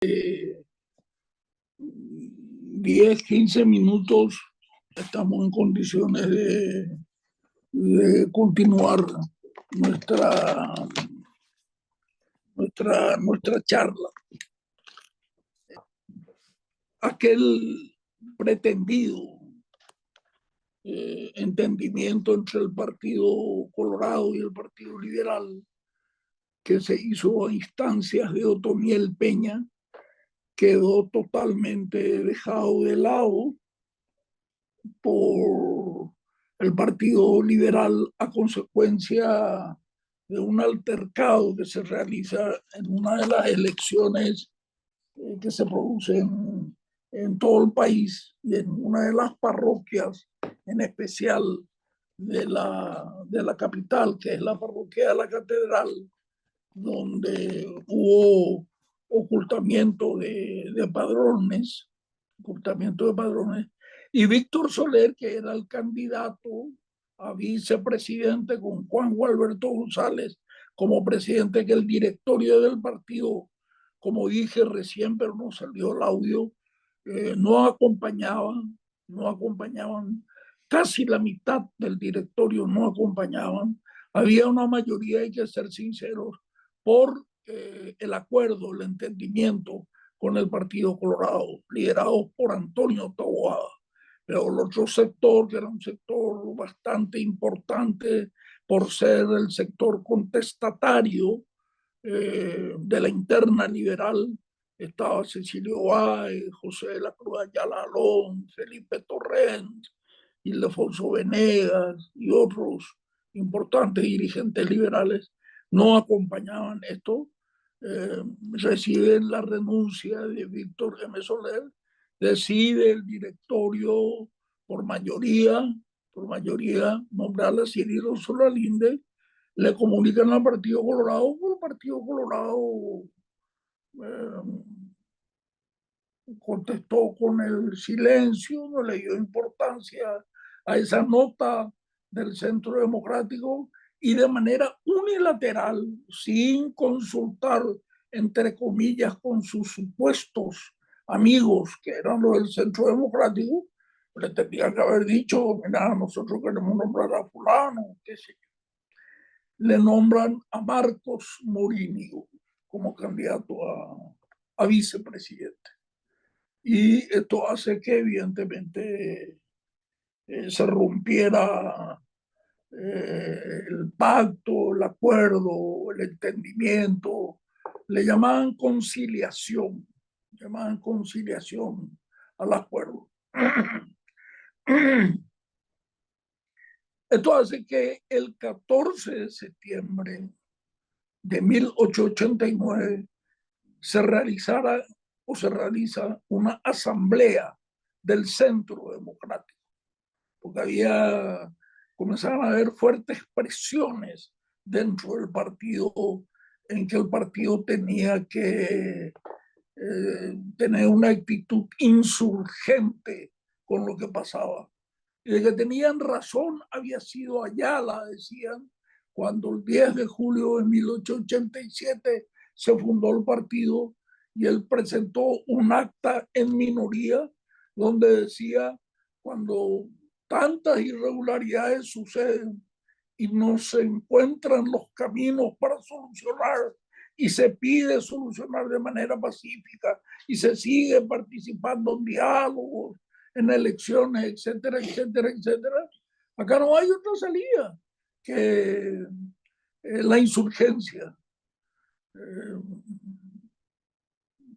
10, 15 minutos estamos en condiciones de continuar nuestra, nuestra charla. Aquel pretendido entendimiento entre el Partido Colorado y el Partido Liberal que se hizo a instancias de Otoniel Peña quedó totalmente dejado de lado por el Partido Liberal a consecuencia de un altercado que se realiza en una de las elecciones que se producen en todo el país y en una de las parroquias, en especial de la capital, que es la parroquia de la Catedral, donde hubo ocultamiento de padrones, y Víctor Soler, que era el candidato a vicepresidente con Juan Gualberto González como presidente, que el directorio del partido, como dije recién, pero no salió el audio, no acompañaban, casi la mitad del directorio no acompañaban. Había una mayoría, hay que ser sinceros, por el acuerdo, el entendimiento con el Partido Colorado, liderado por Antonio Taboada. Pero el otro sector, que era un sector bastante importante por ser el sector contestatario de la interna liberal, estaba Cecilio Báez, José de la Cruz Ayala Alón, Felipe Torrent, Ildefonso Venegas y otros importantes dirigentes liberales no acompañaban esto. Reciben la renuncia de Víctor M. Soler, decide el directorio por mayoría nombrar a Cirilo Solalinde, le comunican al Partido Colorado, pero el Partido Colorado contestó con el silencio, no le dio importancia a esa nota del Centro Democrático y de manera unilateral, sin consultar, entre comillas, con sus supuestos amigos, que eran los del Centro Democrático, le tendría que haber dicho, mira, nosotros queremos nombrar a fulano, qué sé yo. Le nombran a Marcos Morínigo como candidato a vicepresidente. Y esto hace que evidentemente se rompiera el pacto, el acuerdo, el entendimiento. Le llamaban conciliación al acuerdo. Esto hace que el 14 de septiembre de 1889 se realizara o se realiza una asamblea del Centro Democrático, porque comenzaban a haber fuertes presiones dentro del partido en que el partido tenía que tener una actitud insurgente con lo que pasaba. Y de que tenían razón había sido Ayala, decían, cuando el 10 de julio de 1887 se fundó el partido y él presentó un acta en minoría donde decía, cuando tantas irregularidades suceden y no se encuentran los caminos para solucionar y se pide solucionar de manera pacífica y se sigue participando en diálogos, en elecciones, etcétera, etcétera, etcétera, acá no hay otra salida que la insurgencia.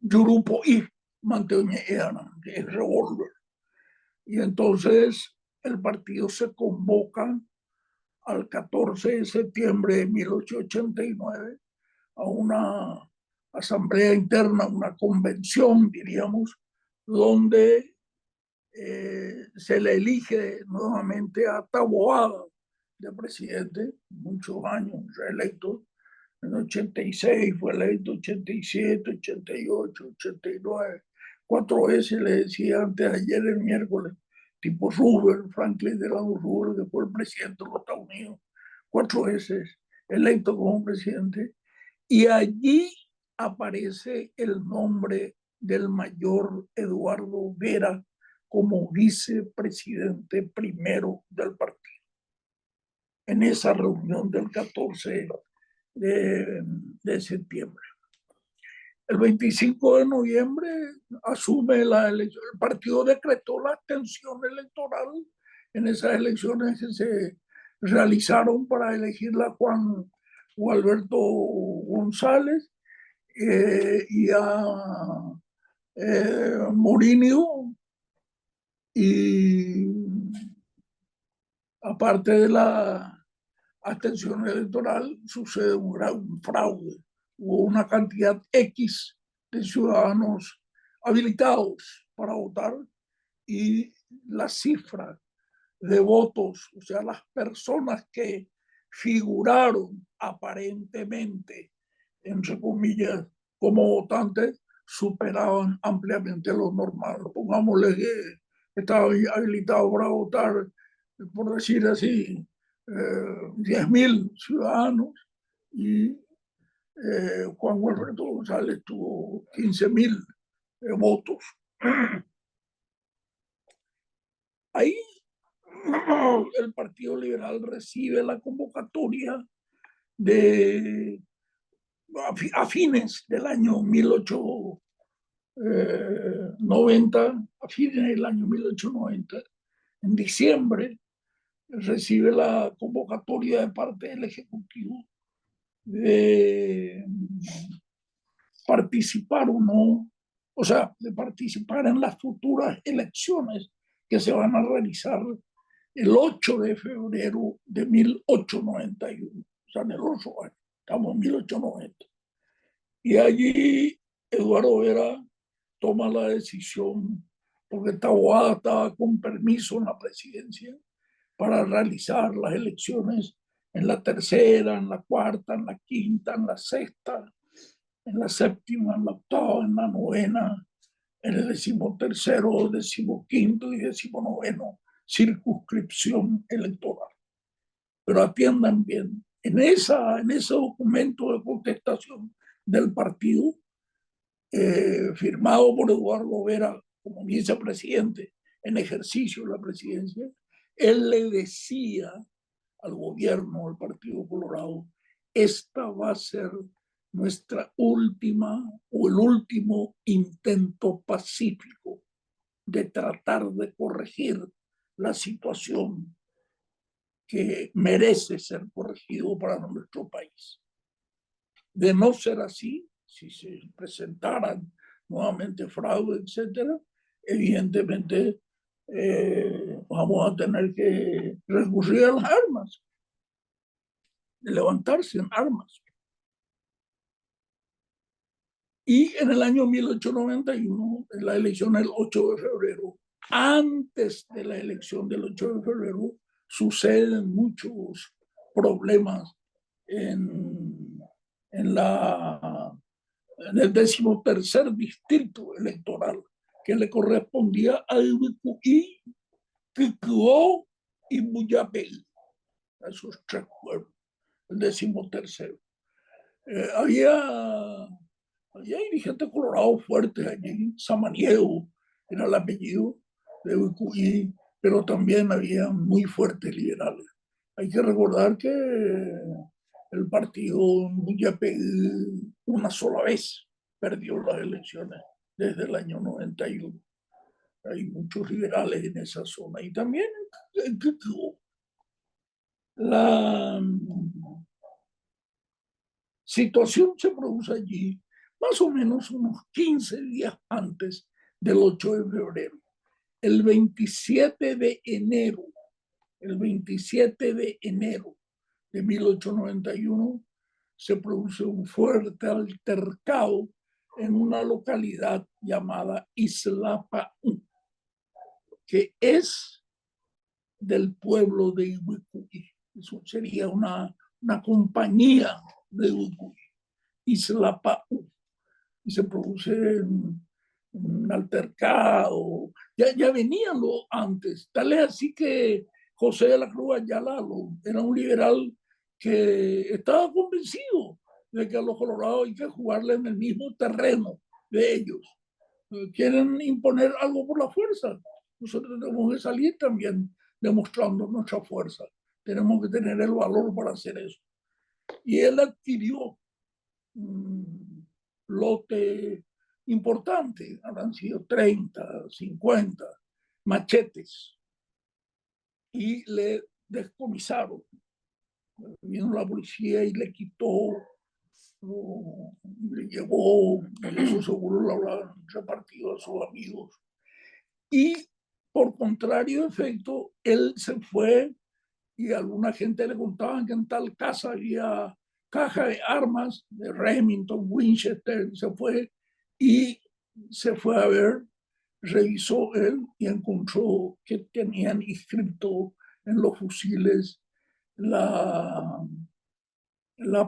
Yurupo y Manteoñeana, que es revólver. Y entonces el partido se convoca al 14 de septiembre de 1889 a una asamblea interna, una convención, diríamos, donde se le elige nuevamente a Taboada de presidente, muchos años reelecto. En 86 fue electo, 87, 88, 89. 4 veces le decía antes de ayer, el miércoles, tipo Roosevelt, Franklin Delano Roosevelt, que fue el presidente de los Estados Unidos, 4 veces electo como presidente. Y allí aparece el nombre del mayor Eduardo Vera como vicepresidente primero del partido. En esa reunión del 14 de septiembre. El 25 de noviembre asume la elección. El partido decretó la abstención electoral en esas elecciones que se realizaron para elegir a Juan Gualberto González y a Morinio, y aparte de la abstención electoral sucede un gran fraude. Hubo una cantidad X de ciudadanos habilitados para votar y la cifra de votos, o sea, las personas que figuraron aparentemente, entre comillas, como votantes, superaban ampliamente lo normal. Pongámosle que estaba habilitado para votar, por decir así, 10.000 ciudadanos y Juan Gualberto González tuvo 15.000 votos. Ahí el Partido Liberal recibe la convocatoria de a fines del año 1890, a fines del año 1890, en diciembre, recibe la convocatoria de parte del Ejecutivo de participar o no, o sea, de participar en las futuras elecciones que se van a realizar el 8 de febrero de 1891, o sea, en el 8 año, estamos en 1890. Y allí Eduardo Vera toma la decisión, porque Taboada estaba con permiso en la presidencia, para realizar las elecciones en la tercera, en la cuarta, en la quinta, en la sexta, en la séptima, en la octava, en la novena, en el 13º, 15º y 19º circunscripción electoral. Pero atiendan bien, en ese documento de contestación del partido, firmado por Eduardo Vera como vicepresidente en ejercicio de la presidencia, él le decía al gobierno del Partido Colorado: esta va a ser nuestra última o el último intento pacífico de tratar de corregir la situación que merece ser corregido para nuestro país. De no ser así, si se presentaran nuevamente fraude, etcétera, evidentemente vamos a tener que recurrir a las armas, de levantarse en armas. Y en el año 1891, en la elección del 8 de febrero, antes de la elección del 8 de febrero, suceden muchos problemas en el 13º distrito electoral, que le correspondía a Ibicuí, Quiquó y Muyapel, a esos 3 pueblos, el 13º. Había dirigentes colorados fuertes allí. Samaniego era el apellido de Ibicuí, pero también había muy fuertes liberales. Hay que recordar que el partido Muyapel una sola vez perdió las elecciones desde el año 91. Hay muchos liberales en esa zona y también en Quito. La situación se produce allí más o menos unos 15 días antes del 8 de febrero. El 27 de enero, el 27 de enero de 1891, se produce un fuerte altercado en una localidad llamada Islapaú, que es del pueblo de Ibicuí. Eso sería una compañía de Ibicuí, Islapaú. Y se produce un altercado. Ya venían lo antes. Tal es así que José de la Cruz Ayala era un liberal que estaba convencido de que a los colorados hay que jugarle en el mismo terreno de ellos. Quieren imponer algo por la fuerza. Nosotros tenemos que salir también demostrando nuestra fuerza. Tenemos que tener el valor para hacer eso. Y él adquirió un lote importante, habrán sido 30, 50 machetes, y le descomisaron. Vino la policía y le quitó, le llevó, eso seguro lo habrán repartido a sus amigos. Y por contrario efecto, él se fue y a alguna gente le contaban que en tal casa había caja de armas de Remington, Winchester, y se fue a ver, revisó él y encontró que tenían inscrito en los fusiles la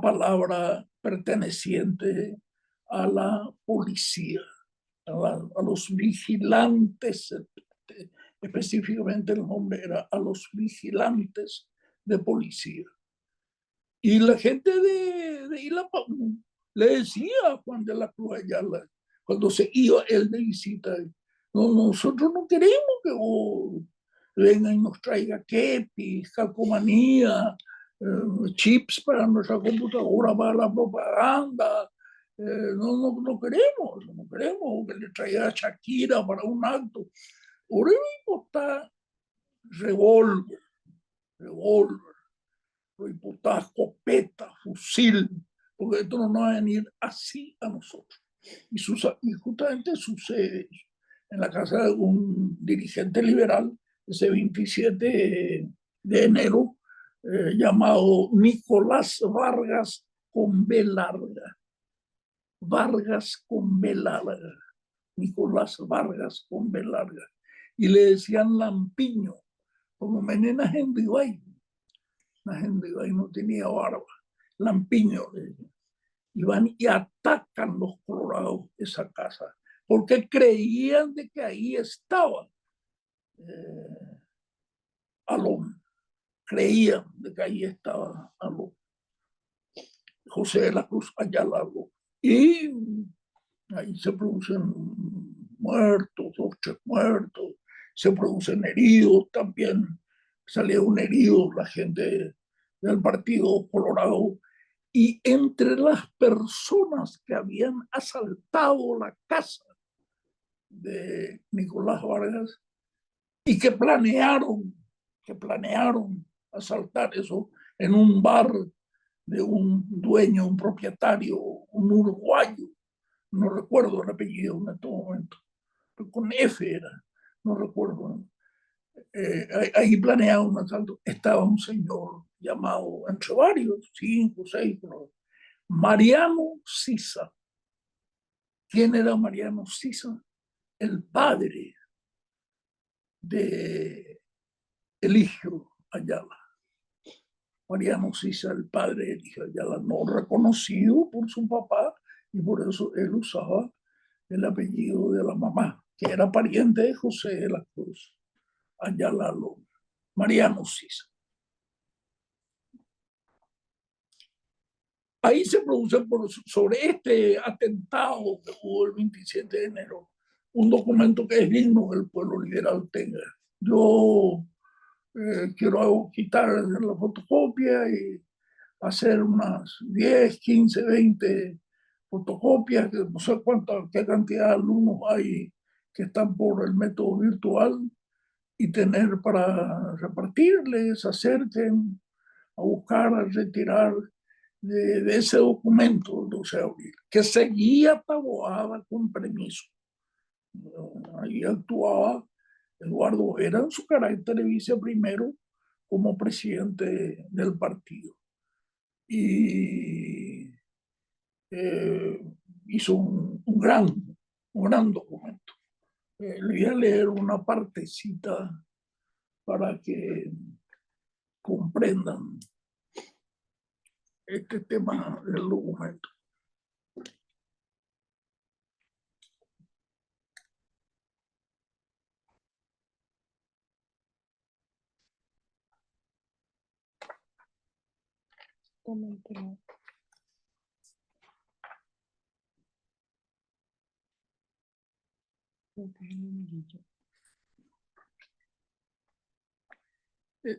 palabra perteneciente a la policía, a los vigilantes, específicamente el nombre era a los vigilantes de policía. Y la gente de Ilapamú le decía a Juan de la Cruz Ayala, cuando se iba él de visita, no, nosotros no queremos que vos venga y nos traiga kepis, calcomanía, chips para nuestra computadora, para la propaganda. No queremos, no queremos que le traiga a Shakira para un acto. Ahora mismo está revólver, está escopeta, fusil, porque esto no nos va a venir así a nosotros. Y justamente sucede en la casa de un dirigente liberal, ese 27 de enero, llamado Nicolás Vargas con B larga. Vargas con B larga. Nicolás Vargas con B larga. Y le decían Lampiño, como Menena Gendibay. La Gendibay no tenía barba. Lampiño le decían. Y van y atacan los colorados esa casa, porque creían de que ahí estaba Alón, creían de que ahí estaba Alón, José de la Cruz Ayala Alón. Y ahí se producen muertos, 8 muertos, se producen heridos también, salieron heridos la gente del Partido Colorado. Y entre las personas que habían asaltado la casa de Nicolás Vargas y que planearon asaltar eso en un bar de un dueño, un propietario, un uruguayo, no recuerdo el apellido en este momento, pero con F era, no recuerdo. Ahí planearon un asalto. Estaba un señor llamado, entre varios, 5, 6, Mariano Sisa. ¿Quién era Mariano Sisa? El padre de Eligio Ayala. Mariano Sisa, el padre de Eligio Ayala, no reconocido por su papá, y por eso él usaba el apellido de la mamá, que era pariente de José de la Cruz Ayala López. Mariano Sisa. Ahí se produce sobre este atentado que hubo el 27 de enero un documento que es digno que el pueblo liberal tenga. Yo quiero quitar la fotocopia y hacer unas 10, 15, 20 fotocopias, que no sé qué cantidad de alumnos hay que están por el método virtual, y tener para repartirles, acerquen a buscar, a retirar de ese documento del 12 de abril, que seguía Taboada con permiso. Ahí actuaba Eduardo Vera en su carácter de viceprimero como presidente del partido. Y hizo un gran documento. Le voy a leer una partecita para que comprendan este tema del documento.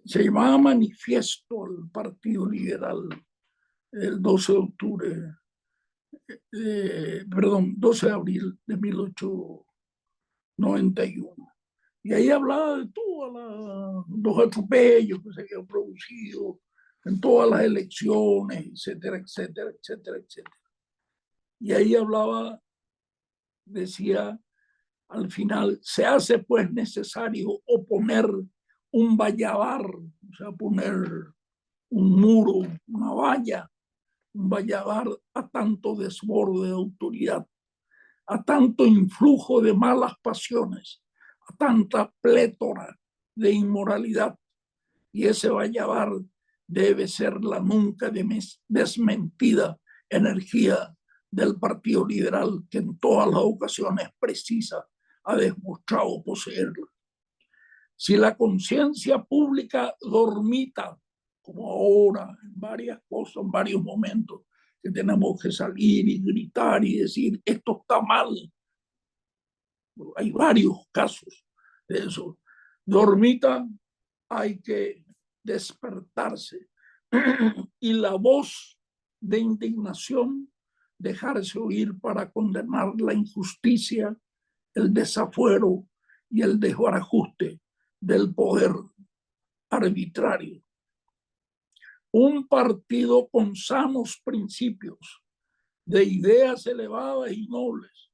Se llamaba Manifiesto al Partido Liberal el 12 de octubre, perdón, 12 de abril de 1891. Y ahí hablaba de todos los atropellos que se habían producido en todas las elecciones, etcétera, etcétera, etcétera, etcétera. Y ahí hablaba, decía, al final, se hace pues necesario oponer un vallabar, o sea, poner un muro, una valla, un vallabar a tanto desborde de autoridad, a tanto influjo de malas pasiones, a tanta plétora de inmoralidad. Y ese vallabar debe ser la nunca desmentida energía del Partido Liberal, que en todas las ocasiones precisas ha demostrado poseerla. Si la conciencia pública dormita, como ahora, en varias cosas, en varios momentos, que tenemos que salir y gritar y decir, esto está mal. Hay varios casos de eso. Dormita, hay que despertarse. Y la voz de indignación dejarse oír para condenar la injusticia, el desafuero y el desbarajuste del poder arbitrario. Un partido con sanos principios, de ideas elevadas y nobles,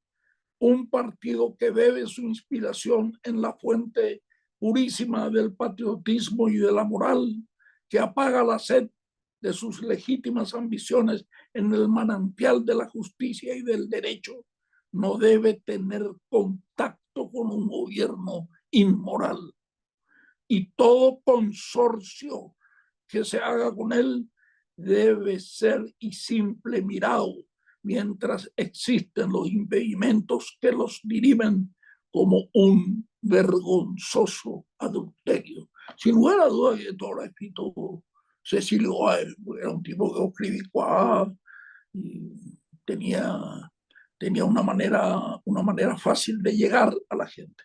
un partido que bebe su inspiración en la fuente purísima del patriotismo y de la moral, que apaga la sed de sus legítimas ambiciones en el manantial de la justicia y del derecho, no debe tener contacto con un gobierno inmoral. Y todo consorcio que se haga con él debe ser y simple mirado, mientras existen los impedimentos que los dirimen, como un vergonzoso adulterio. Sin lugar a dudas, que todo lo ha escrito Cecilio Báez, era un tipo que escribía y tenía una manera fácil de llegar a la gente.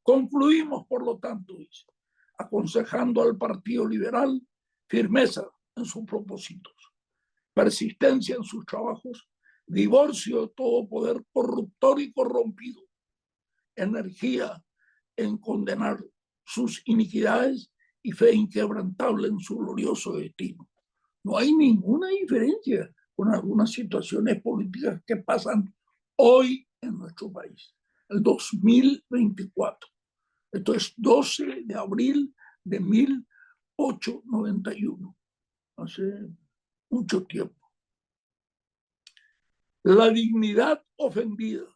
Concluimos, por lo tanto, dice, aconsejando al Partido Liberal firmeza en sus propósitos, persistencia en sus trabajos, divorcio de todo poder corruptor y corrompido, energía en condenar sus iniquidades y fe inquebrantable en su glorioso destino. No hay ninguna diferencia con algunas situaciones políticas que pasan hoy en nuestro país, el 2024. Esto es 12 de abril de 1891, hace mucho tiempo. La dignidad ofendida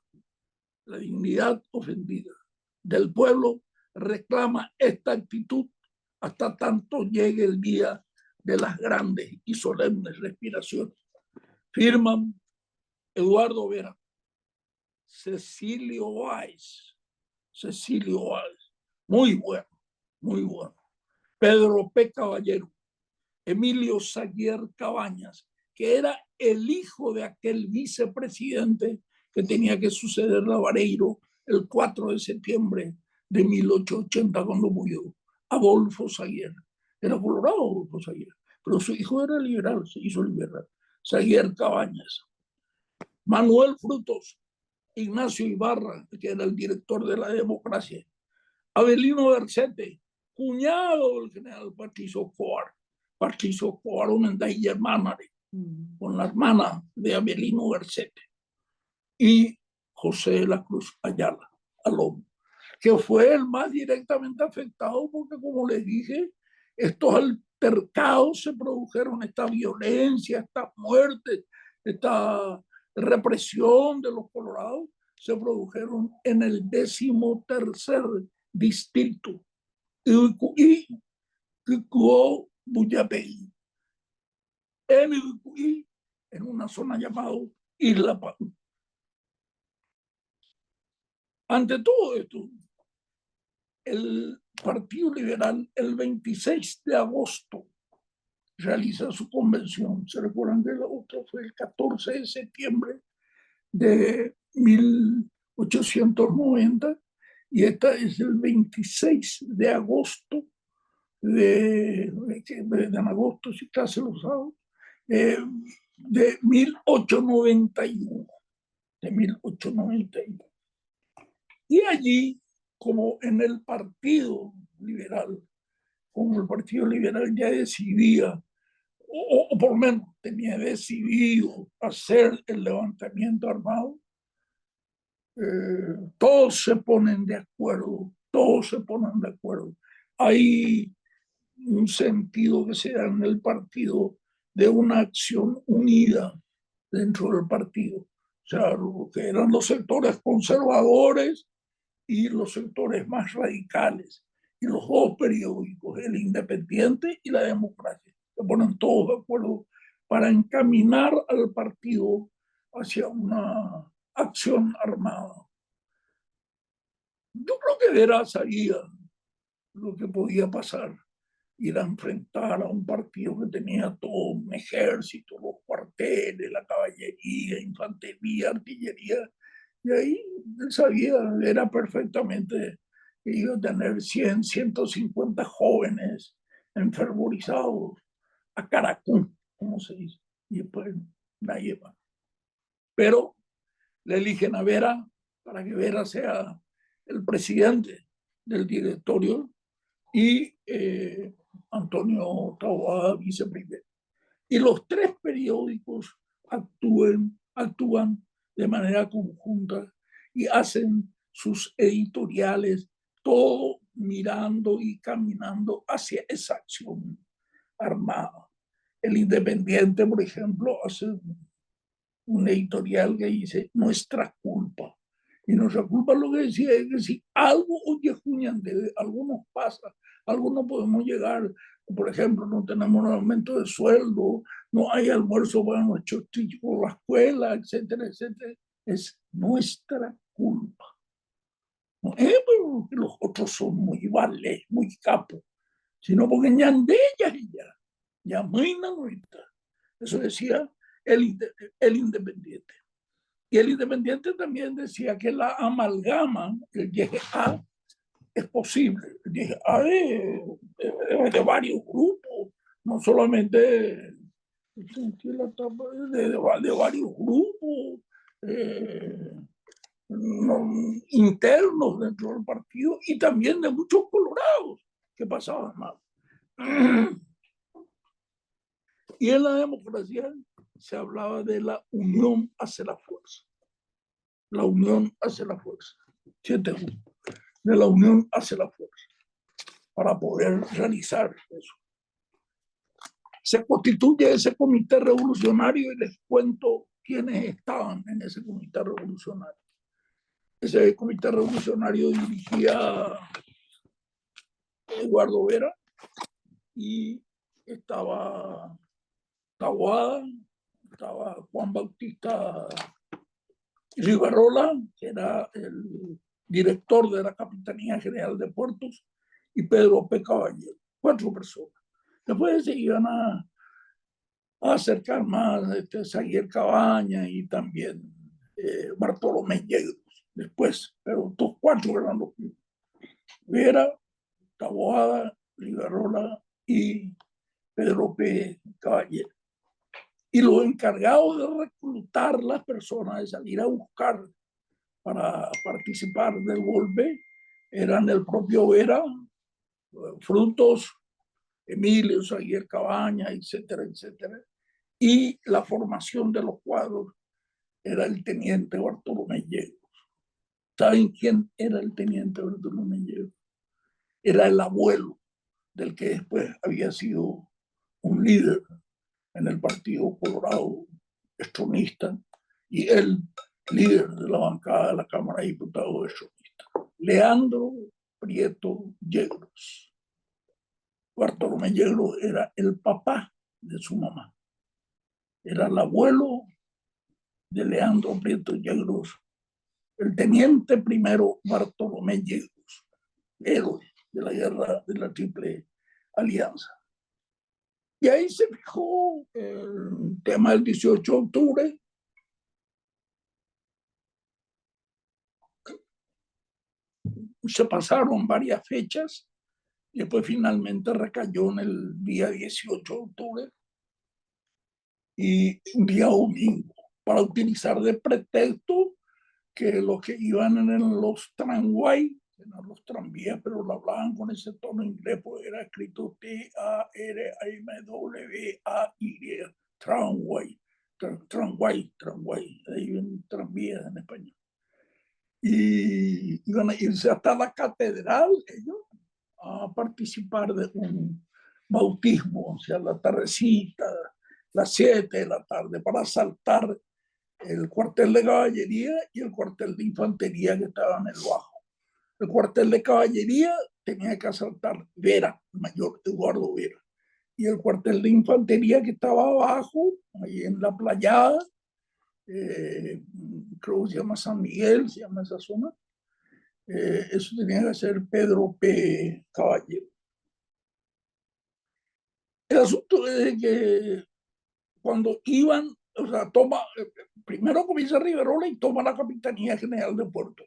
del pueblo reclama esta actitud hasta tanto llegue el día de las grandes y solemnes respiraciones. Firman Eduardo Vera, Cecilio Báez, muy bueno, muy bueno. Pedro P. Caballero, Emilio Saguier Cabañas, que era el hijo de aquel vicepresidente que tenía que suceder a Vareiro el 4 de septiembre de 1880 cuando murió, Adolfo Saguier. Era colorado Adolfo Saguier, pero su hijo era liberal, se hizo liberal. Saguier Cabañas. Manuel Frutos, Ignacio Ibarra, que era el director de la democracia. Avelino Bercete, cuñado del general Patricio Escobar. Patricio Escobar, una hermana, con la hermana de Avelino Bercete. Y José de la Cruz Ayala, Alom, que fue el más directamente afectado porque, como les dije, estos altercados se produjeron, esta violencia, estas muertes, esta represión de los colorados, se produjeron en el 13º distrito y Buyapey, en una zona llamada Isla Palma. Ante todo esto, el Partido Liberal el 26 de agosto realiza su convención. Se recuerdan que la otra fue el 14 de septiembre de 1890 y esta es el 26 de agosto de agosto, si casi lo sabe, de 1891, de 1891. Y allí, como en el Partido Liberal, como el Partido Liberal ya decidía, o por lo menos tenía decidido hacer el levantamiento armado, todos se ponen de acuerdo, todos se ponen de acuerdo. Hay un sentido que se da en el partido de una acción unida dentro del partido. O sea, lo que eran los sectores conservadores y los sectores más radicales. Y los dos periódicos, el Independiente y la Democracia, se ponen todos de acuerdo para encaminar al partido hacia una acción armada. Yo creo que Vera sabía lo que podía pasar, ir a enfrentar a un partido que tenía todo un ejército, los cuarteles, la caballería, infantería, artillería, y ahí él sabía, era perfectamente que iba a tener 100, 150 jóvenes enfervorizados a Caracún, como se dice, y después nadie más. Pero le eligen a Vera para que Vera sea el presidente del directorio y Antonio Taboada viceprimero. Y los tres periódicos actúan de manera conjunta y hacen sus editoriales, todo mirando y caminando hacia esa acción armada. El Independiente, por ejemplo, hace un editorial que dice nuestra culpa. Y nuestra culpa lo que decía es que si algo oye de algo nos pasa, algo no podemos llegar, por ejemplo, no tenemos un aumento de sueldo, no hay almuerzo para nuestros chicos por la escuela, etcétera, etcétera, es nuestra culpa. No es porque los otros son muy vales, muy capos, sino porque ya de ellas y ya muy nuestra. Eso decía el Independiente. Y el Independiente también decía que la amalgama, el YGA, es posible. El YGA de varios grupos, no solamente de varios grupos no, internos dentro del partido y también de muchos colorados que pasaban mal. Y en la democracia se hablaba de la unión hace la fuerza. La unión hace la fuerza. 7 de la unión hace la fuerza para poder realizar eso. Se constituye ese comité revolucionario y les cuento quiénes estaban en ese comité revolucionario. Ese comité revolucionario dirigía Eduardo Vera y estaba Taboada, estaba Juan Bautista Rivarola, que era el director de la Capitanía General de Puertos, y Pedro P. Caballero, 4 personas. Después se iban a acercar más Zaguier Cabaña y también Bartolomé Yegros después, pero estos 4 eran los que Vera, Taboada, Rivarola y Pedro P. Caballero. Y los encargados de reclutar las personas, de salir a buscar para participar del golpe, eran el propio Vera, Frutos, Emilio, Zaguier Cabaña, etcétera, etcétera. Y la formación de los cuadros era el teniente Bartolomé Yegros. ¿Saben quién era el teniente Bartolomé Yegros? Era el abuelo del que después había sido un líder en el Partido Colorado estronista y el líder de la bancada de la Cámara de Diputados estronista, Leandro Prieto Yegros. Bartolomé Yegros era el papá de su mamá. Era el abuelo de Leandro Prieto Yegros, el teniente primero Bartolomé Yegros, héroe de la guerra de la Triple Alianza. Y ahí se fijó el tema del 18 de octubre. se pasaron varias fechas y después finalmente recayó en el día 18 de octubre y un día domingo, para utilizar de pretexto que los que iban en los tramway, eran los tranvías, pero lo hablaban con ese tono inglés, pues era escrito T-A-R-A-M-W-A-Y, tramway, tramway, ahí ven tranvías en español. Y iban a irse hasta la catedral ellos a participar de un bautismo, o sea, la tardecita, las 7 de la tarde, para asaltar el cuartel de caballería y el cuartel de infantería que estaba en el bajo. El cuartel de caballería tenía que asaltar Vera, el mayor Eduardo Vera, y el cuartel de infantería que estaba abajo, ahí en la playada, creo que se llama San Miguel, se llama esa zona, eso tenía que ser Pedro P. Caballero. El asunto es que cuando iban, o sea, primero comienza Riverola y toma la Capitanía General de Puerto.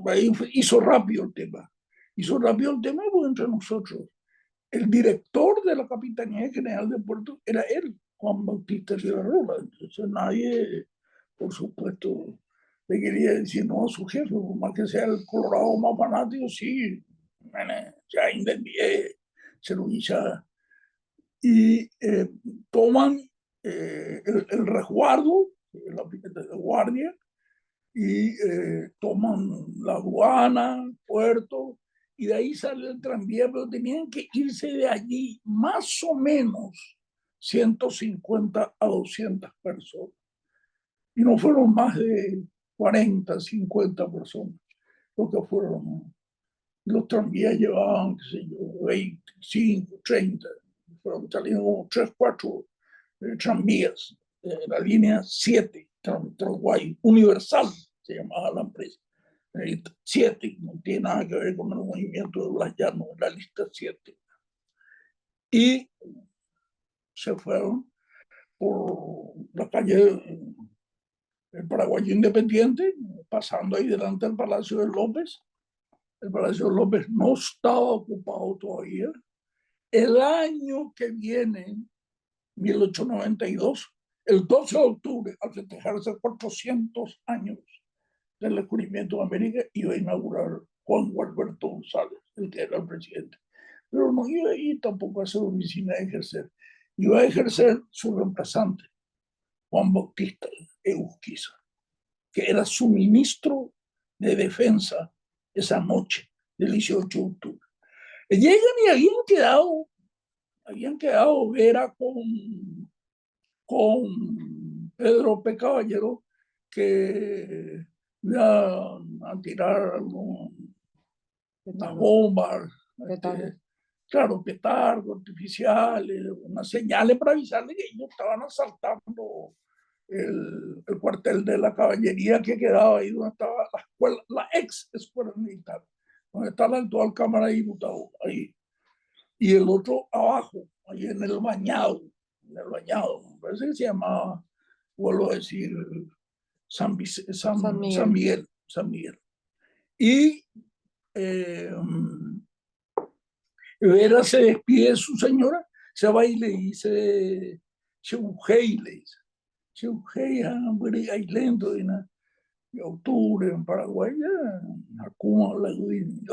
Ahí hizo rápido el tema. Hizo rápido el tema pues, entre nosotros. El director de la Capitanía General de Puerto era él, Juan Bautista Riverola. Entonces nadie, por supuesto, le quería decir no a su jefe, por más que sea el colorado más fanático, sí, ya entendí, se lo hizo. Y toman el resguardo, la guardia, y toman la aduana, el puerto, y de ahí sale el tranvía, pero tenían que irse de allí más o menos 150 a 200 personas. Y no fueron más de 40, 50 personas lo que fueron. Los tranvías llevaban, qué sé yo, 25, 30, fueron saliendo como 3, 4 tranvías. La línea 7, Tramway Universal, se llamaba la empresa. 7, no tiene nada que ver con el movimiento de Blas Llanos, la lista 7. Y se fueron por la calle el Paraguayo Independiente, pasando ahí delante del Palacio de López. El Palacio de López no estaba ocupado todavía. El año que viene, 1892, el 12 de octubre, al festejarse 400 años del descubrimiento de América, iba a inaugurar Juan Gualberto González, el que era el presidente. Pero no iba a ir tampoco a hacer oficina de ejercer. Iba a ejercer su reemplazante, Juan Bautista Eusquiza, que era su ministro de defensa esa noche del 18 de octubre. Llegan y habían quedado Vera con Pedro P. Caballero que iban a tirar unas bombas, claro, petardos artificiales, unas señales para avisarle que ellos estaban asaltando el cuartel de la caballería que quedaba ahí donde estaba la escuela, la ex escuela militar, donde está la actual Cámara de Diputados, ahí. Y el otro abajo, ahí en el bañado, me parece que se llamaba, vuelvo a decir, San Miguel. Y Vera se despide de su señora, se va y le dice, Cheujei, le dice, Cheujei, lento, de octubre en Paraguay, Hakuma, la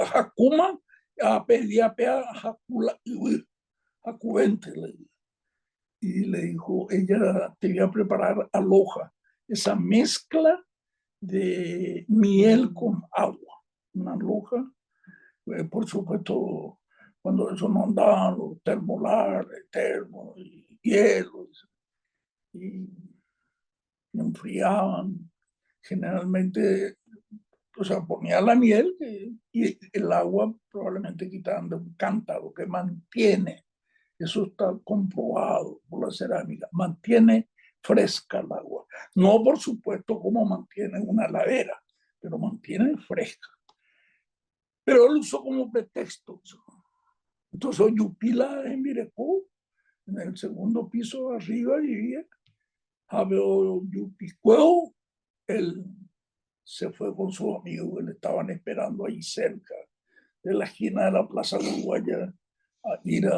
Hakuma, a pedía Hakula, Hakuvente, y le dijo, ella te iba a preparar aloja, esa mezcla de miel con agua, una aloja, por supuesto, cuando eso no andaban los termolares, termos y hielos, y enfriaban, generalmente, o sea, ponía la miel y el agua probablemente quitaban de un cántaro que mantiene. Eso está comprobado por la cerámica. Mantiene fresca el agua. No, por supuesto, como mantiene una heladera, pero mantiene fresca. Pero él usó como pretexto. Entonces, Yupila en Virecó, en el segundo piso de arriba, vivía. Había Yupicueo, el se fue con sus amigos que le estaban esperando ahí cerca de la esquina de la Plaza Uruguaya a ir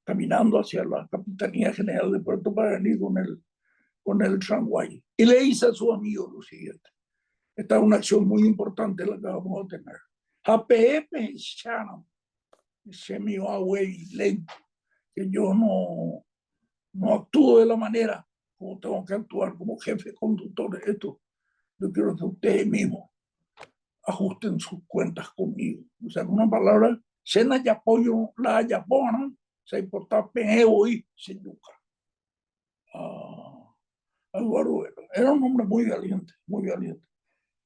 caminando hacia la Capitanía General de Puerto Paraná con el tramway. Y le dice a su amigo lo siguiente: esta es una acción muy importante la que vamos a tener. APM Shannon, ese mío güey lento, que yo no actúo de la manera como tengo que actuar como jefe conductor de esto. Yo quiero que ustedes mismos ajusten sus cuentas conmigo. O sea, en una palabra, cena y apoyo la yapona, se importa peneo y se yuca. Eduardo era un hombre muy valiente, muy valiente.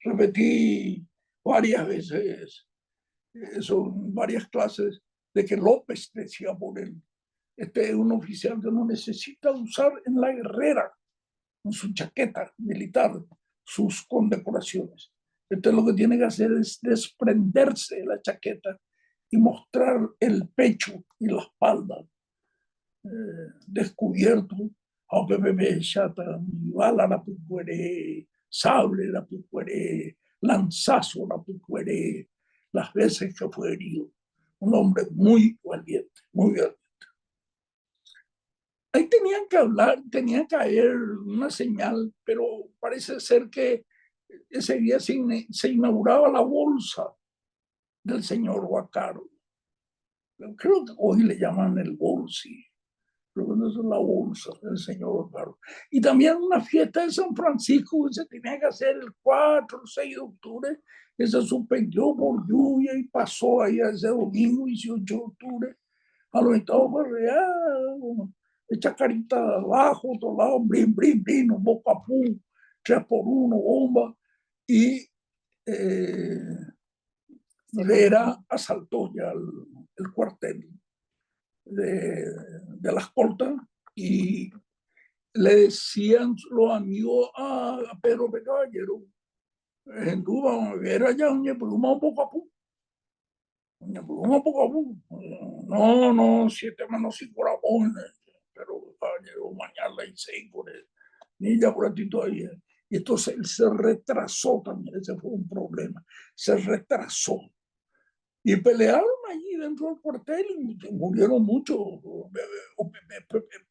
Repetí varias veces eso en varias clases, de que López decía por él: este es un oficial que no necesita usar en la guerrera, en su chaqueta militar, sus condecoraciones. Entonces lo que tiene que hacer es desprenderse de la chaqueta y mostrar el pecho y la espalda descubierto. Aunque me chata, bala la pucuere, sable la pucuere, lanzazo la pucuere, las veces que fue herido. Un hombre muy valiente, muy valiente. Ahí tenían que hablar, tenía que haber una señal, pero parece ser que ese día se inauguraba la bolsa del señor Guacaro. Creo que hoy le llaman el bolsi, pero no es la bolsa del señor Guacaro. Y también una fiesta de San Francisco que se tenía que hacer el 4 o 6 de octubre, que se suspendió por lluvia y pasó ahí ese domingo 18 de octubre a los Estados Unidos. Echa carita de abajo, otro lado, brin, brin, brin, un bocapú, 3x1, bomba. Y Vera asaltó ya el cuartel de las cortas y le decían los amigos a Pedro P. Caballero: en Cuba, Vera ya un bocapú. No, 7 menos 5 la pone, pero caballero, mañana y 6 por él. Ni ya por aquí todavía. Y entonces él se retrasó también, ese fue un problema. Se retrasó. Y pelearon allí dentro del cuartel y murieron muchos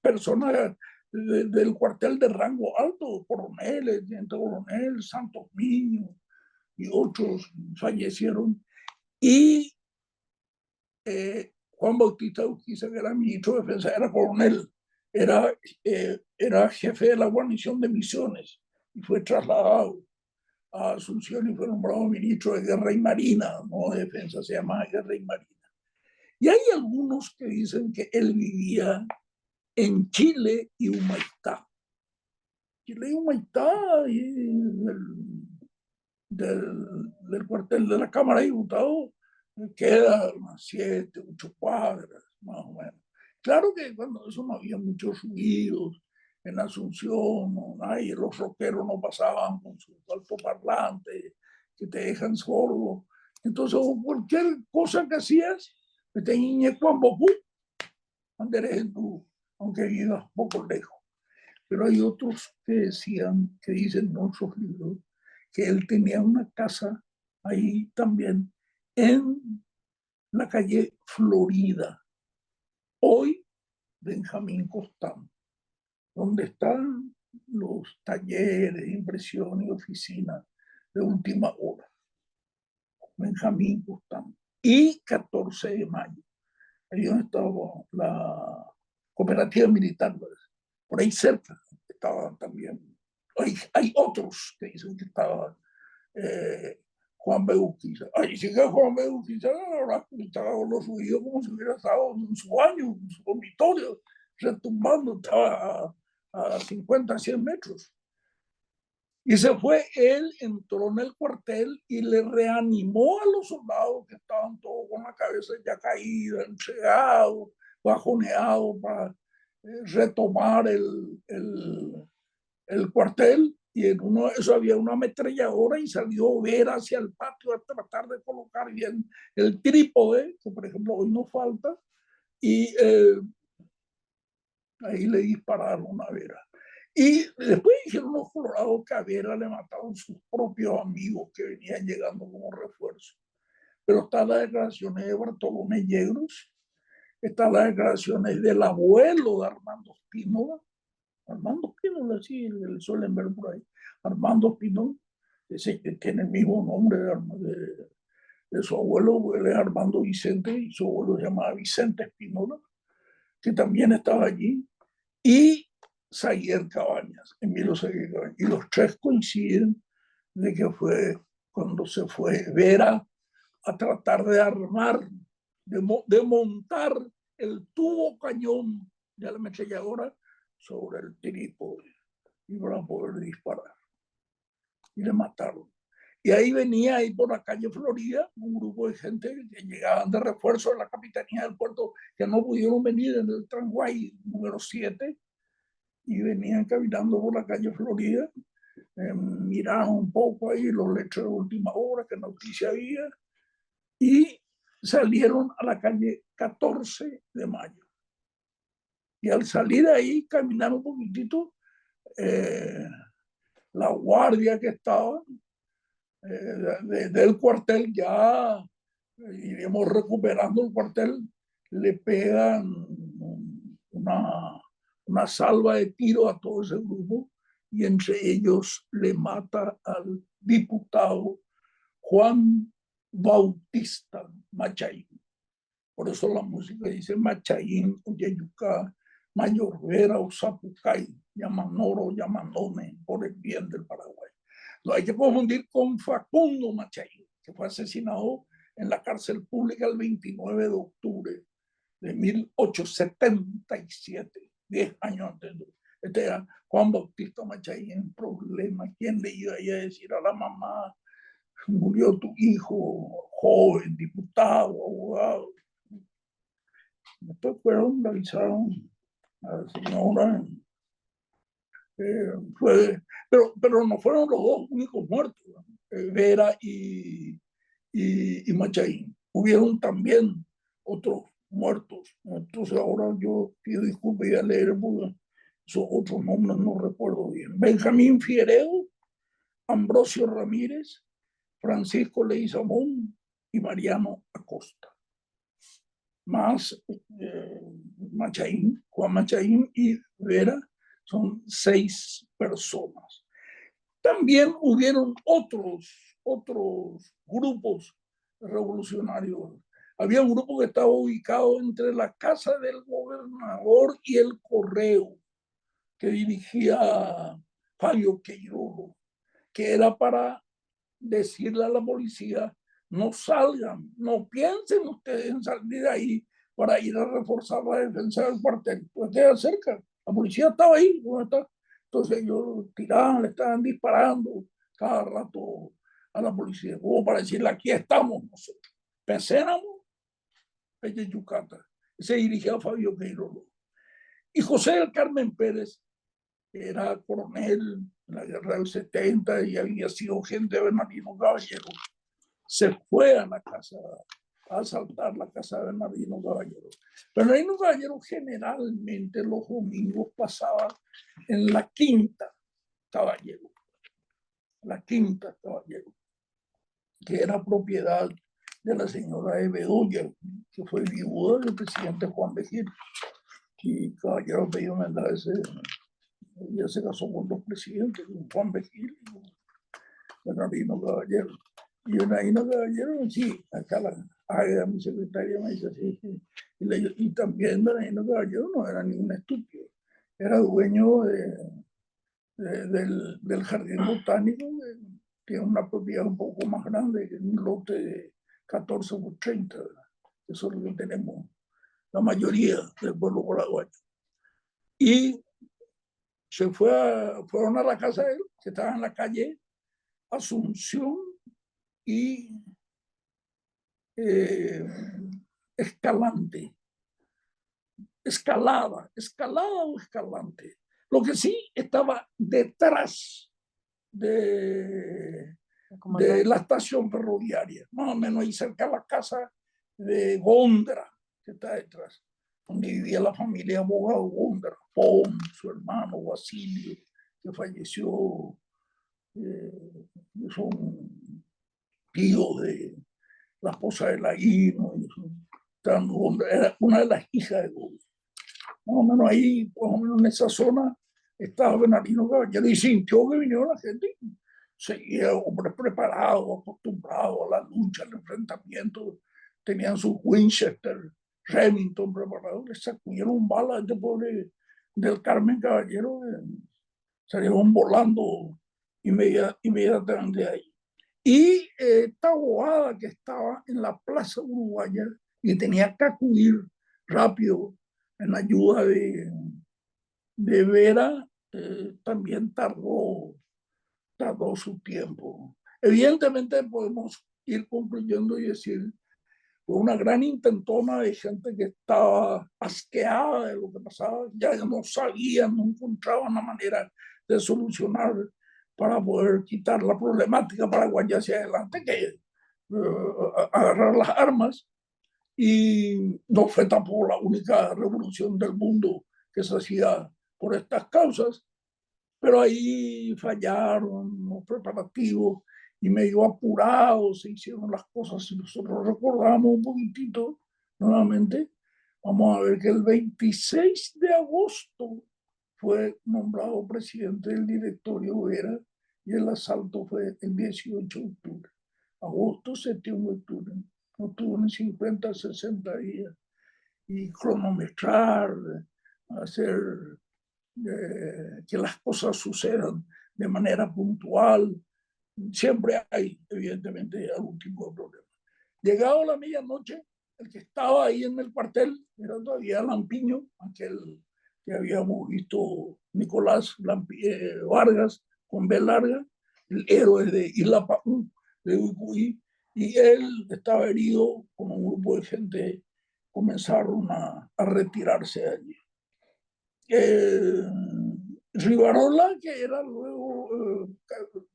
personas del cuartel de rango alto, coroneles, teniente coronel, Santos Niños y otros fallecieron. Y Juan Bautista Urquiza, que era ministro de Defensa, era coronel, era jefe de la guarnición de Misiones y fue trasladado a Asunción y fue nombrado ministro de Guerra y Marina, no de Defensa, se llama Guerra y Marina. Y hay algunos que dicen que él vivía en Chile y Humaitá. Chile y Humaitá, y del cuartel de la Cámara de Diputados, queda unas 7, 8 cuadras, más o menos. Claro que cuando eso no había muchos ruidos en Asunción, los rockeros no pasaban con sus altoparlantes que te dejan sordo. Entonces, cualquier cosa que hacías, te niñe cuando aunque vivas poco lejos. Pero hay otros que decían, que dicen en otros libros, que él tenía una casa ahí también en la calle Florida, hoy Benjamín Constant, donde están los talleres, impresión y oficinas de última hora. Benjamín Constant. Y 14 de mayo, ahí donde estaba la cooperativa militar, por ahí cerca estaban también. Hay otros que dicen que estaban Juan B. Urquiza. Ahí sí que Juan B. Urquiza habrá escuchado los ruidos como si hubiera estado en su baño, en su dormitorio, retumbando, estaba a 50, 100 metros. Y se fue, él entró en el cuartel y le reanimó a los soldados que estaban todos con la cabeza ya caída, entregados, bajoneados para retomar el cuartel. Y en uno de esos había una ametralladora y salió Vera hacia el patio a tratar de colocar bien el trípode, que por ejemplo hoy no falta, y ahí le dispararon a Vera. Y después dijeron los colorados que a Vera le mataron sus propios amigos que venían llegando como refuerzo. Pero están las declaraciones de Bartolomé Yegros, están las declaraciones del abuelo de Armando Spínola. Armando Spínola, sí, le suelen ver por ahí. Armando Spínola, ese que tiene el mismo nombre de su abuelo, él es Armando Vicente, y su abuelo se llamaba Vicente Spínola, que también estaba allí, y Saguier Cabañas, Emilio Saguier Cabañas. Y los tres coinciden de que fue cuando se fue Vera a tratar de armar, de montar el tubo cañón de la ametralladora sobre el trípode y para poder disparar. Y le mataron. Y ahí venía, ahí por la calle Florida, un grupo de gente que llegaban de refuerzo de la capitanía del puerto, que no pudieron venir en el tranguay número 7, y venían caminando por la calle Florida, miraron un poco ahí los letreros de última hora, qué noticia había, y salieron a la calle 14 de mayo. Y al salir ahí, caminar un poquitito, la guardia que estaba del cuartel, ya iremos recuperando el cuartel, le pegan una salva de tiro a todo ese grupo, y entre ellos le mata al diputado Juan Bautista Machaín. Por eso la música dice Machaín, Oyeyucá, Mayorvera o Zapucay, Yamanoro, Yamanone, por el bien del Paraguay. No hay que confundir con Facundo Machaín, que fue asesinado en la cárcel pública el 29 de octubre de 1877, 10 años antes. Este era Juan Bautista Machaín, problema. ¿Quién le iba a decir a la mamá, murió tu hijo, joven, diputado, abogado? Después fueron, le avisaron a la señora, pero no fueron los dos únicos muertos, Vera y Machaín. Hubieron también otros muertos. Entonces ahora yo pido disculpas y a leer porque esos otros nombres no recuerdo bien. Benjamín Fiereo, Ambrosio Ramírez, Francisco Leguizamón y Mariano Acosta. Más Machaín, Juan Machaín y Vera, son 6 personas. También hubieron otros grupos revolucionarios. Había un grupo que estaba ubicado entre la casa del gobernador y el correo, que dirigía Fabio Queiroz, que era para decirle a la policía: no salgan, no piensen ustedes en salir de ahí para ir a reforzar la defensa del cuartel, pues queda cerca, la policía estaba ahí, ¿dónde está? Entonces ellos tiraban, le estaban disparando cada rato a la policía, como para decirle: aquí estamos nosotros, Pesénamo, Pelle Yucata. Se dirigía a Fabio Queiroz. Y José del Carmen Pérez, que era coronel en la guerra del 70 y había sido gente de Bernardino Caballero, se fue a la casa, a asaltar la casa de Bernardino Caballero. Bernardino Caballero generalmente los domingos pasaba en la Quinta Caballero, que era propiedad de la señora de Bedoya, que fue viuda del presidente Juan Vigil. Y Caballero Bello Méndez ya se casó con 2 presidentes, con Juan Vigil y Bernardino Caballero. Y Bernardino Caballero, sí, acá mi secretaria me dice: sí, sí. Y también Bernardino Caballero no era ningún estúpido, era dueño del jardín botánico, que tiene una propiedad un poco más grande, un lote de 14 por 30. Eso es lo que tenemos la mayoría del pueblo paraguayo. Y fueron a la casa de él, que estaba en la calle Asunción y Escalante. Escalada o Escalante. Lo que sí estaba detrás de la estación ferroviaria, más o menos ahí cerca de la casa de Gondra, que está detrás. donde vivía la familia Bogagón de Rafón, su hermano Basilio, que falleció, son tíos de la esposa de Laguino, era una de las hijas de Gómez. Más o menos ahí, más o menos en esa zona, estaba Bernardino Caballero y sintió que vinieron la gente. Seguía hombres preparados, acostumbrados a la lucha, al enfrentamiento. Tenían sus Winchester, Remington preparados. Le sacudieron balas a este pobre del Carmen Caballero. Salieron volando inmediatamente ahí. Y esta abogada que estaba en la Plaza Uruguaya y tenía que acudir rápido en ayuda de Vera, también tardó su tiempo. Evidentemente podemos ir concluyendo y decir, fue una gran intentona de gente que estaba asqueada de lo que pasaba, ya no sabían, no encontraban la manera de solucionar para poder quitar la problemática paraguaya hacia adelante, que agarrar las armas. Y no fue tampoco la única revolución del mundo que se hacía por estas causas, pero ahí fallaron los preparativos y medio apurados se hicieron las cosas. Si nosotros recordamos un poquitito nuevamente, vamos a ver que el 26 de agosto fue nombrado presidente del directorio Vera y el asalto fue el 18 de octubre. Agosto, septiembre, octubre. No tuvo ni 50, 60 días. Y cronometrar, hacer que las cosas sucedan de manera puntual. Siempre hay, evidentemente, algún tipo de problema. Llegado a la medianoche, el que estaba ahí en el cuartel era todavía Lampiño, aquel que habíamos visto, Nicolás Vargas, con B larga, el héroe de Isla Paú, de Ucuy, y él estaba herido con un grupo de gente, comenzaron a retirarse de allí. Rivarola, que era luego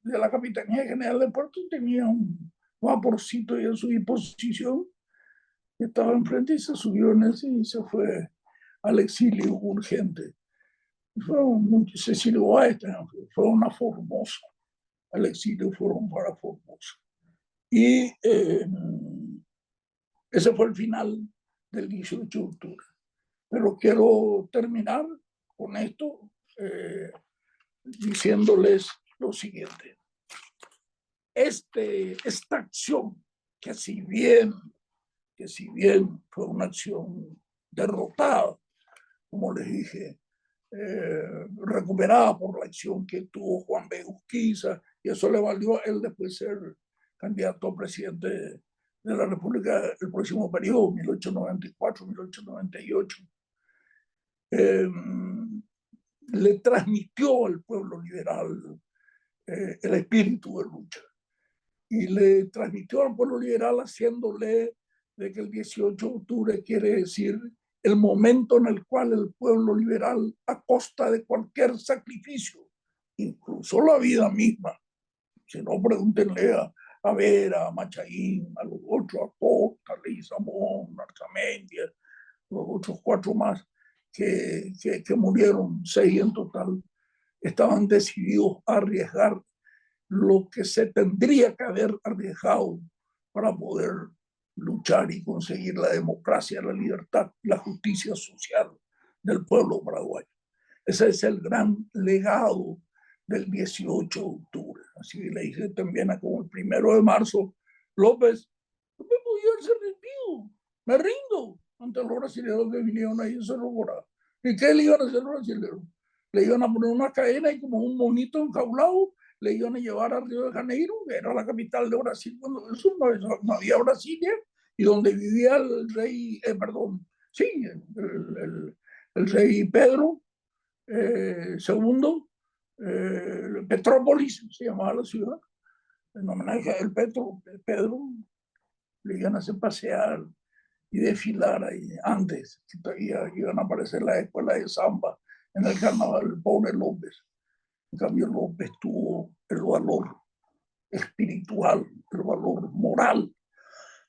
de la Capitanía General de Puerto, tenía un vaporcito y a su disposición, estaba enfrente y se subió en ese y se fue al exilio urgente. Cecilio Báez fue una Formosa, al exilio fueron para Formosa. Y ese fue el final del 18 de octubre. Pero quiero terminar con esto diciéndoles lo siguiente. Esta acción, que si bien fue una acción derrotada, como les dije, recuperada por la acción que tuvo Juan B. Urquiza, y eso le valió a él después ser candidato a presidente de la República el próximo periodo, 1894-1898. Le transmitió al pueblo liberal el espíritu de lucha y le transmitió al pueblo liberal haciéndole de que el 18 de octubre quiere decir el momento en el cual el pueblo liberal, a costa de cualquier sacrificio, incluso la vida misma, si no pregúntenle a Vera, a Machaín, a los otros, a Costa, a Leguizamón, a Arzamendia, los otros 4 más que murieron, 6 en total, estaban decididos a arriesgar lo que se tendría que haber arriesgado para poder luchar y conseguir la democracia, la libertad, la justicia social del pueblo paraguayo. Ese es el gran legado del 18 de octubre. Así le dije también a como el 1 de marzo, López, no me podía haberse rendido, me rindo ante los brasileños que vinieron ahí en Cerro Corá. ¿Y qué le iban a hacer los brasileños? Le iban a poner una cadena y como un monito enjaulado le iban a llevar a Río de Janeiro, que era la capital de Brasil cuando eso no había Brasilia, y donde vivía el rey, sí, el rey Pedro II, Petrópolis se llamaba la ciudad, en homenaje a Pedro, le iban a hacer pasear y desfilar ahí antes, que todavía iban a aparecer las escuelas de samba en el carnaval, el pobre López. En cambio, López tuvo el valor espiritual, el valor moral,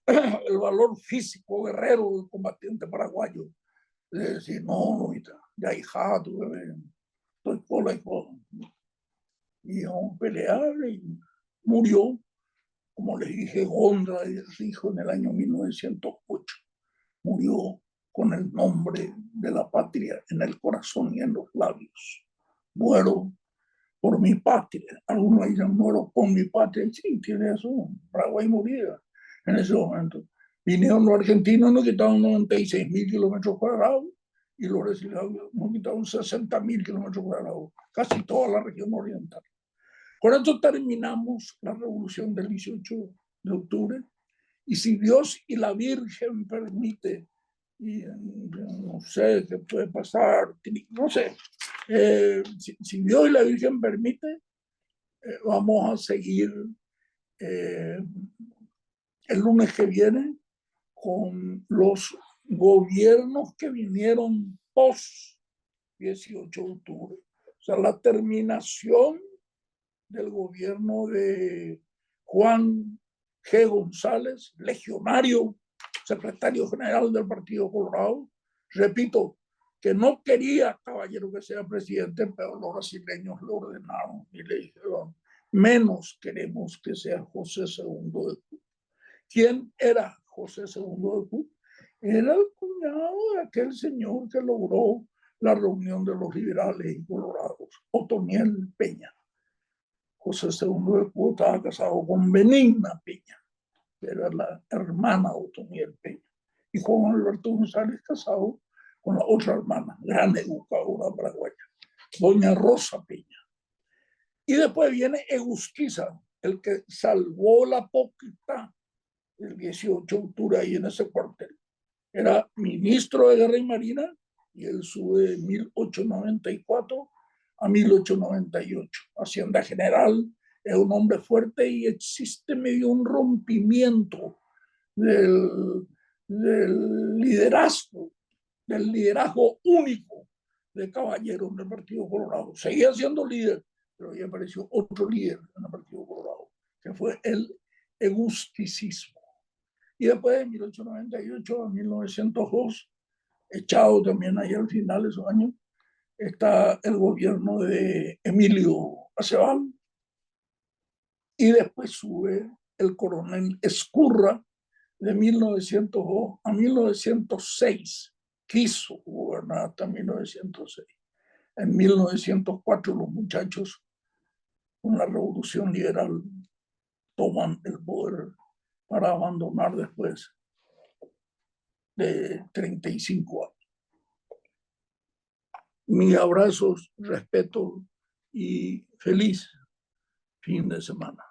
el valor físico, guerrero del combatiente paraguayo, de decir, no, ya hija, estoy cola y cola. Y vamos a pelear y murió, como les dije, Gondra dijo en el año 1908, murió con el nombre de la patria en el corazón y en los labios. Muero por mi patria. Algunos dicen, muero por mi patria. Sí, tiene eso. Paraguay moría en ese momento. Vinieron los argentinos, nos quitaron 96.000 kilómetros cuadrados y los brasileños nos quitaron 60.000 kilómetros cuadrados, casi toda la región oriental. Con esto terminamos la revolución del 18 de octubre y si Dios y la Virgen permite, y no sé qué puede pasar, no sé, si Dios y la Virgen permite, vamos a seguir el lunes que viene con los gobiernos que vinieron post 18 de octubre. O sea, la terminación del gobierno de Juan G. González, legionario, secretario general del Partido Colorado. Repito, que no quería, caballero, que sea presidente, pero los brasileños lo ordenaron y le dijeron, menos queremos que sea José II de Cuba. ¿Quién era José II de Cuba? Era el cuñado de aquel señor que logró la reunión de los liberales y colorados, Otoniel Peña. José II de Cuba estaba casado con Benigna Peña, que era la hermana de Otoniel Peña, y Juan Alberto González casado con la otra hermana, gran educadora paraguaya, doña Rosa Peña. Y después viene Egusquiza, el que salvó la poquita el 18 de octubre ahí en ese cuartel. Era ministro de Guerra y Marina y él sube de 1894 a 1898. Hacienda General, es un hombre fuerte y existe medio un rompimiento del liderazgo único de caballeros del Partido Colorado. Seguía siendo líder, pero ya apareció otro líder en el Partido Colorado, que fue el egusticismo. Y después de 1898 a 1902, echado también ahí al final de esos años, está el gobierno de Emilio Acebal, y después sube el coronel Ezcurra de 1902 a 1906. Quiso gobernar hasta 1906. En 1904 los muchachos, con la revolución liberal, toman el poder para abandonar después de 35 años. Mis abrazos, respeto y feliz fin de semana.